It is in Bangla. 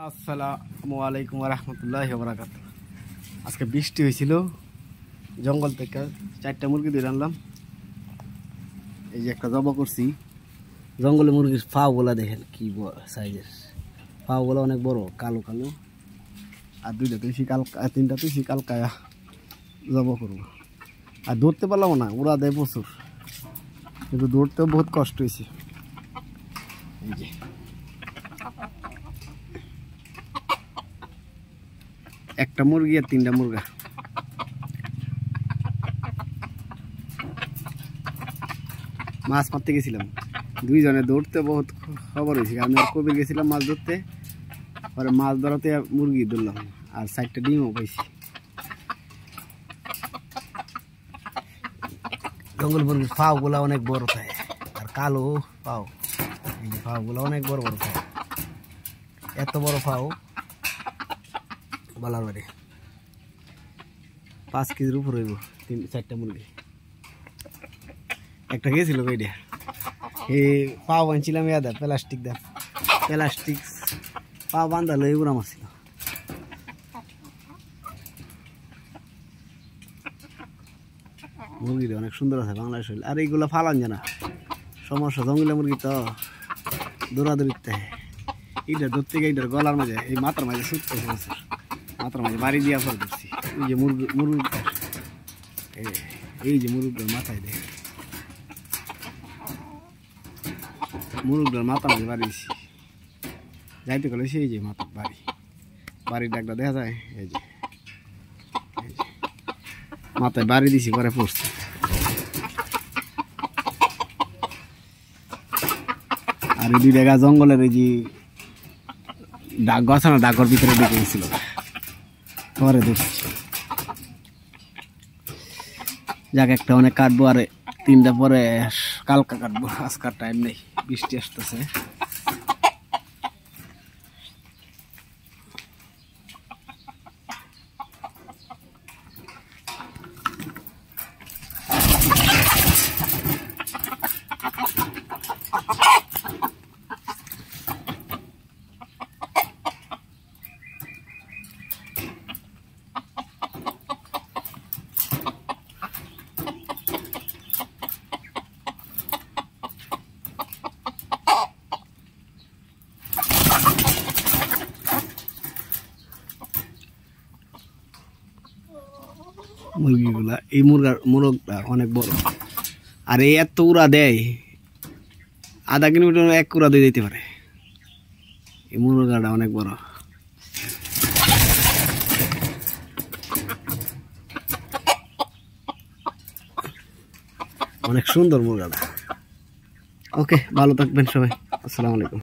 আসসালামু আলাইকুম রহমতুল্লাহি ওয়া বারাকাতুহু। আজকে বৃষ্টি হয়েছিল, জঙ্গল থেকে 4টা মুরগি ধরে আনলাম। এই যে একটা জবা করছি। জঙ্গলে মুরগির পাগুলা দেখেন কি সাইজের, পাগুলা অনেক বড়, কালো কালো। আর 2টা তুলসী কালকা, 3টা তুলসী কালকায়া জবা করবো। আর ধরতে পারলাম না, ওরা দেয় প্রচুর, কিন্তু ধরতেও বহুত কষ্ট হয়েছে। এই যে একটা মুরগি আর 3টা মুরগা। মাছ মারতে গেছিলাম, 2 জনে ধরতে বহুত খবর হয়েছে। আমি আর কবির গেছিলাম মাছ ধরতে, পরে মাছ ধরাতে মুরগি ধরলাম আর 4টা ডিমও পাইছি। জঙ্গল মুরগির পাগুলা অনেক বড় থাকে আর কালো পাও। এই যে পাগুলা অনেক বড় বড় পাও, এত বড় পাও বলার বাড়ি। 5 কেজির উপর হইব 4টা মুরগি। একটা গেছিল বেডিয়া, এই পাও বাঁধছিলাম ইয়াদা প্লাস্টিক দা, প্লাস্টিক পাও বাঁধালো এগুলো আমার ছিল। মুরগিটা অনেক সুন্দর আছে বাংলাদেশ হইলে। আর এইগুলো ফালান জানা সমস্যা, জঙ্গলে মুরগি তো দৌড়াদৌড়িতে। এইটা ধরতে গিয়ে এইটার গলার মাঝে, এই মাথার মাঝে ছুটতেছে, মাথার মাঝে বাড়ি দিয়া পরে ধরছি। এই যে মুরগিটার, এই যে মুরগিটার মাথায় দেয়, মুরগিটার মাথা মাঝে বাড়ি দিছি। যাইতে গেলে সেই যে মাথার বাড়ির ডাকটা দেখা যায়। এই যে মাথায় বাড়ি দিছি, পরে পড়ছে। আর এই 2 জায়গা জঙ্গলের এই যে ডাক আছে না, ডাকর ভিতরে ঢুকে গেছিল, পরে ধরছি। যাক, একটা অনেক কাটবো, আর 3টা পরে কালকা কাটবো। আজকার টাইম নেই, বৃষ্টি আসতেছে। মুরগিগুলা, এই মুরগটা অনেক বড়, আর এই এত উড়া দেয়, আধা কিলোমিটার 1 উড়া দিয়ে যেতে পারে। এই মুরগাটা অনেক বড়। অনেক সুন্দর মুরগাটা। ওকে, ভালো থাকবেন সবাই। আসসালামু আলাইকুম।